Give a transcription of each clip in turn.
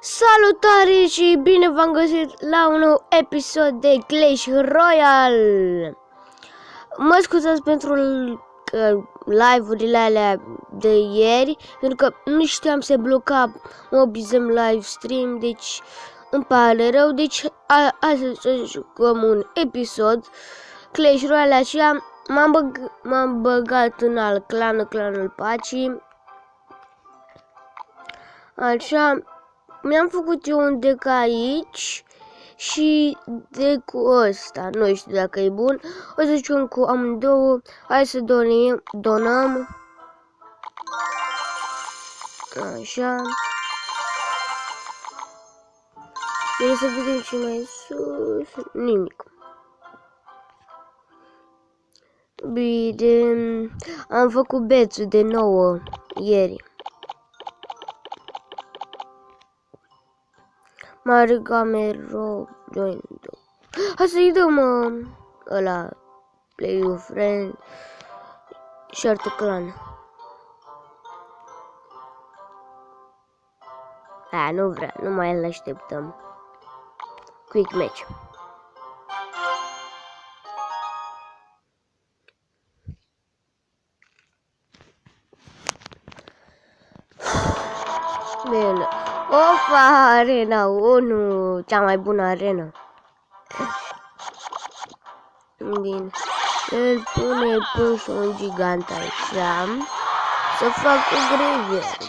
Salutare și bine v-am găsit la un nou episod de Clash Royale. Mă scuzați pentru live-urile alea de ieri, pentru că nu știam să bloca Mobizem live stream, deci îmi pare rău. Deci astăzi jucăm un episod Clash Royale, așa m-am băgat în alt clanul Paci. Așa, mi-am făcut eu un deck aici și deck-ul ăsta, nu știu dacă e bun. O să jucăm cu amândouă. Hai să donăm. Așa. Bine, să vedem ce mai sus. Nimic. Bine, am făcut bețul de 9 ieri. Mare Gamero, join. Hai să-i dăm ăla play with friend share to clan. Nu vrea, nu mai îl așteptăm. Quick match. Bine. Opa, arena 1, cea mai bună arenă. Bine. El pune un gigant așa. Să fac o graveyard.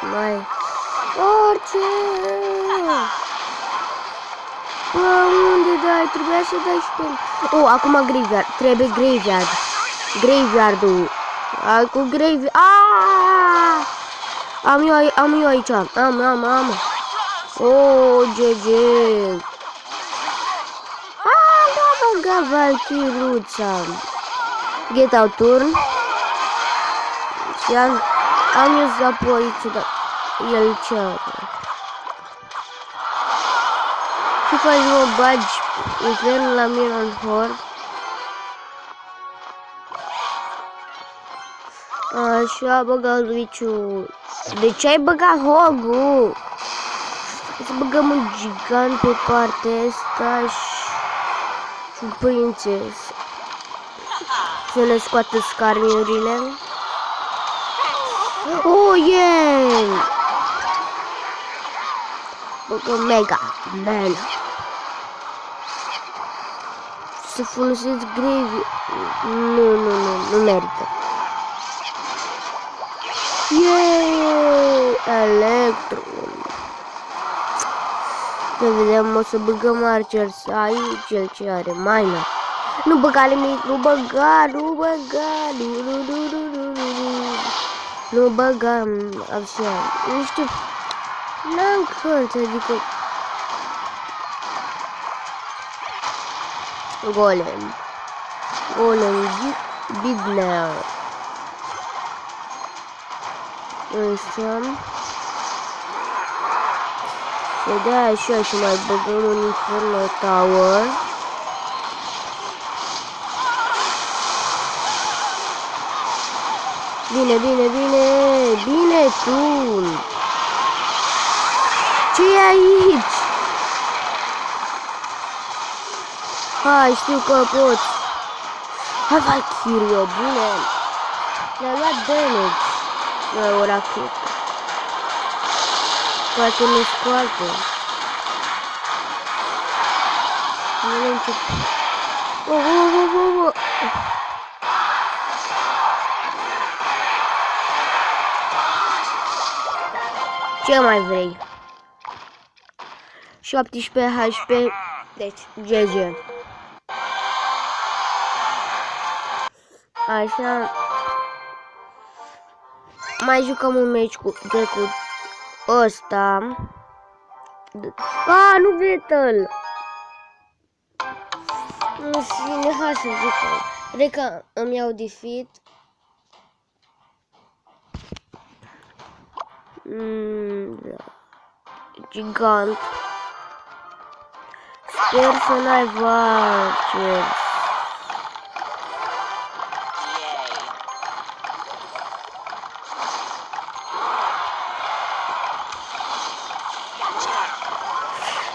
Mai orice. Bă, unde dai? Trebuia să dai și pe... Oh, acum graveyard. Trebuie graveyard. Graveyard-ul. Hai cu graveyard. Am eu aici. Am. Oh, GG. Da, băga Valkyruța. Get out turn. Și am eu Zapo aici, dar el ce are? Ce faci, mă, bagi infernul la mine în horde? Așa, băga Luiciu. De ce ai băgat hogul? Să băgăm un gigant pe partea asta și un prințes. Să ne scoată scarniurile. Oh, yeah! Băgăm mega man. Să folosesc gravy. Nu merită. Yeee! Electro. Să vedem, o să băgăm Archers aici, el ce are, miner. Nu băga nimic, nu băga. Nu băgam, așa, nu știu, n-am călți, adică... Golem, Bidner. Însă... Să dea așa și mai băgăm un Inferno Tower. Bine tu! Ce e aici? Hai, știu că poți. Hai, Valkyrie, bine! Ne-a luat damage. Nu, o rachetă. Poate ne scoate. Nu încep. Ce mai vrei? 17 HP. Deci, GG. Așa. Mai jucăm un match cu deck-ul ăsta. Nu Vettel. Nu știu, hai să jucăm. Cred că îmi iau defeat. Da. Gigant. Sper să n-ai Valkyrie.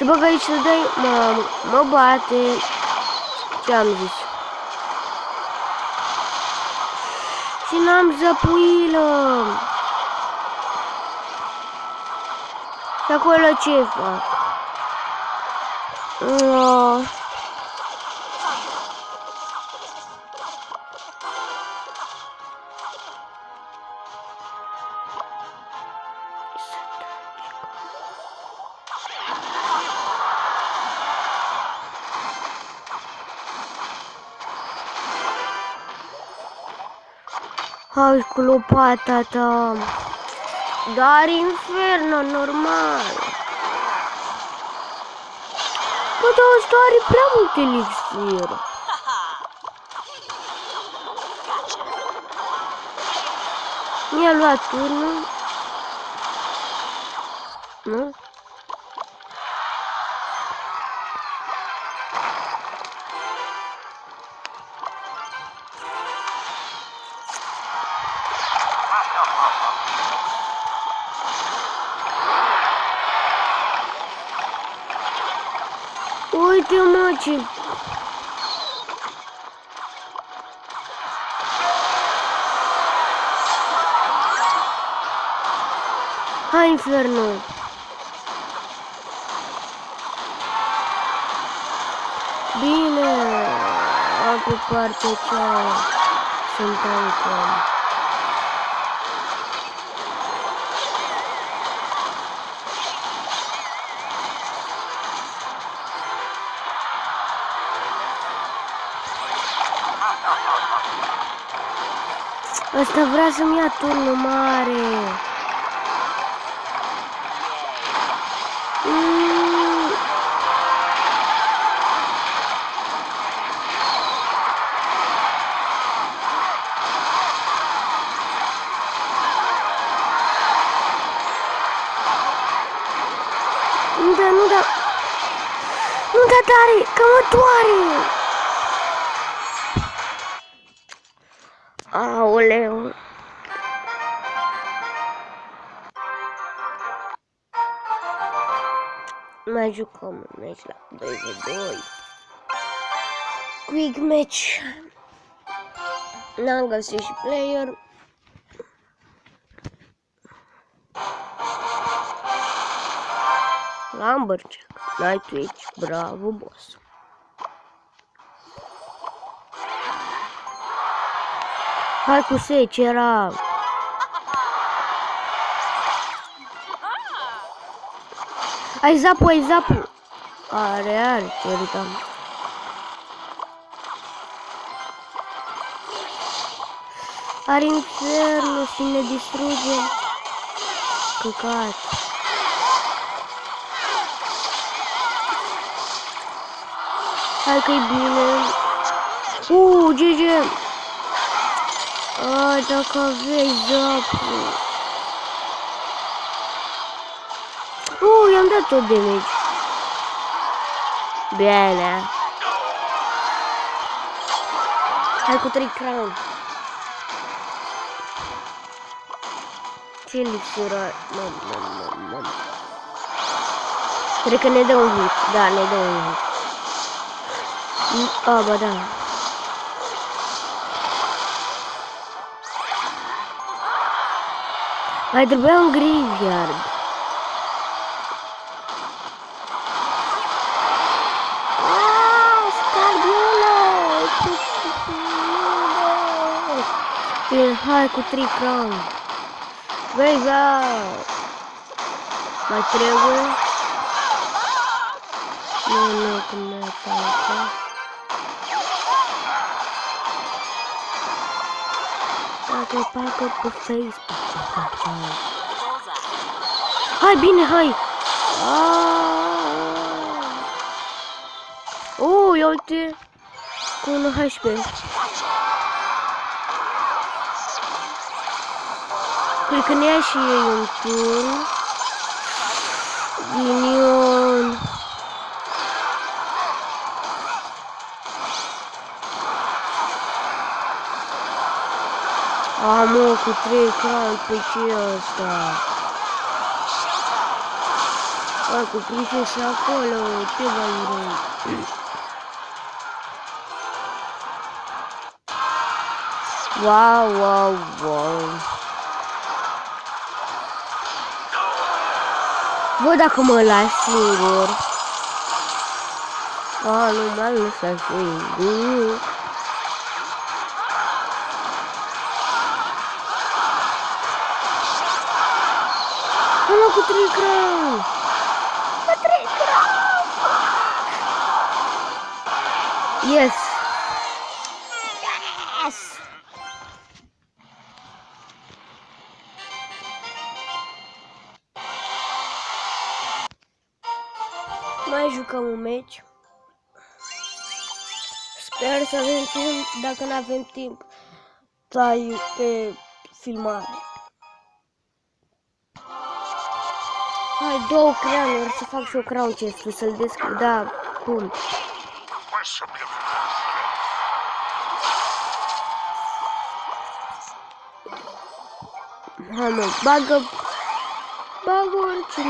Se băgă aici să dai, mă bate. Ce-am zis? Și n-am zăpuilă. Și acolo ce fac? Hai cu lopata ta. Dar inferno, normal. Bă, dar ăsta are prea mult elixir. Mi-a luat turnul. Nu? Uite, mă, ce... Hai, inferno! Bine! Am pe partea cea... Sunt încă... Ăsta vrea să-mi ia turnul mare. Nu da tare, că mă doare. Aoleu. Mai jucăm un meci la 2v2. Quick match. N-am găsit și player. Lumberjack, Night Witch, bravo boss. Hai cu secera. Ai zapu, ai zapu. Are, ce uitam. Are infernul și ne distruge. Căcat. Hai că-i bine. GG. Dacă aveai zapu. I-am dat tot damage. Bine. Hai cu 3 crown. Ce lipsură. Mam. Cred că ne dă un hit. Da, ne dă un hit. Ba da. Mai trebuia un graveyard. Bine, hai cu 3 crown. Vega. Mai trebuie. Nu, că mi-a atacat. Dacă parcă pe Facebook. Hai, bine, hai. Ia uite. Cu 1 HP. Cred că ne ia și ei un turn. Ghinion. Mă, cu 3 crown, pe ce asta? Cu prințesa acolo, ce valori. Wow, wow, wow. Bă, dacă mă lași singur. Nu m-a lăsat singur. Am cu 3 crown. Cu 3 crown. Yes. Yes. Mai jucăm un meci. Sper să avem timp. Dacă nu avem timp, tai pe filmare. Hai, 2 crown-uri, să fac și o crown chest, să-l deschid, da, bun. Hai mă, bagă orice,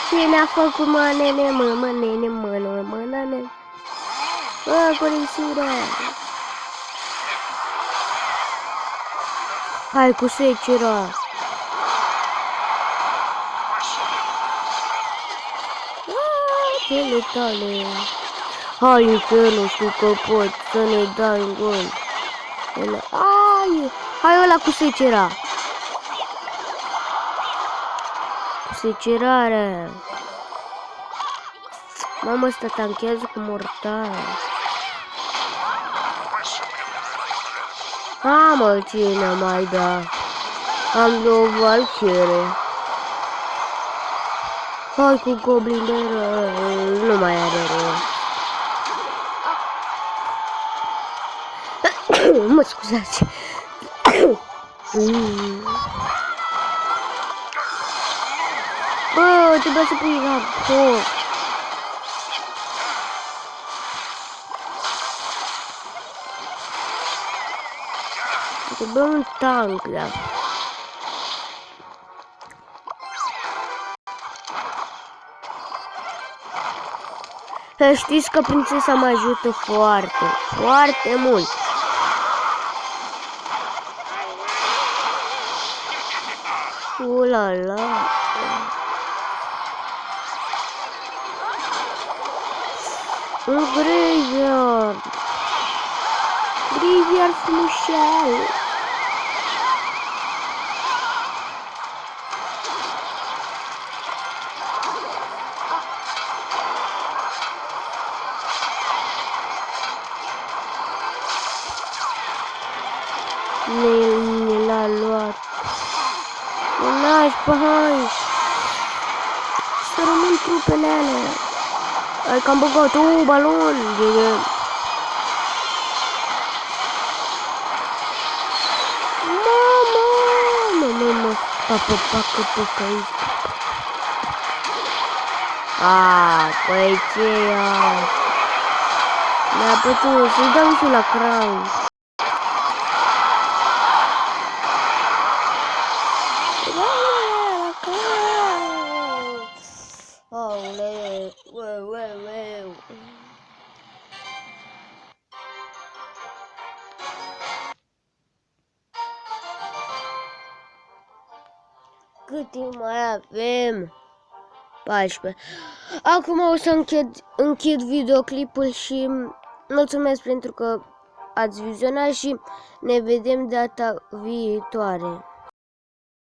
Cine a făcut mănene, mănene. Conexiunea. Hai cu secera. Cele tale. Hai infernul, știu că pot să ne dai un gol. Hai ăla cu secera. Secerarea. Mamă, ăsta tanchează cu mortar. Mă, cine mai da? Am 2 valchere. Hai cu goblin de rău. Nu mai are rău. Mă scuzați. Bă, trebuie să pui la foc. Trebuie un tank, da. Să știți că prințesa mă ajută foarte mult. Ulala. Un graveyard. Graveyard frumușel. Ne l-a luat. Hai! Să rămân trupele alea. Hai că am băgat balon de... Mamă! Pacă aici. Păi ce e asta? Mi-a plăcut să-i dăm și la crown. Cât timp mai avem? 14. Acum o să închid videoclipul și mulțumesc pentru că ați vizionat și ne vedem data viitoare.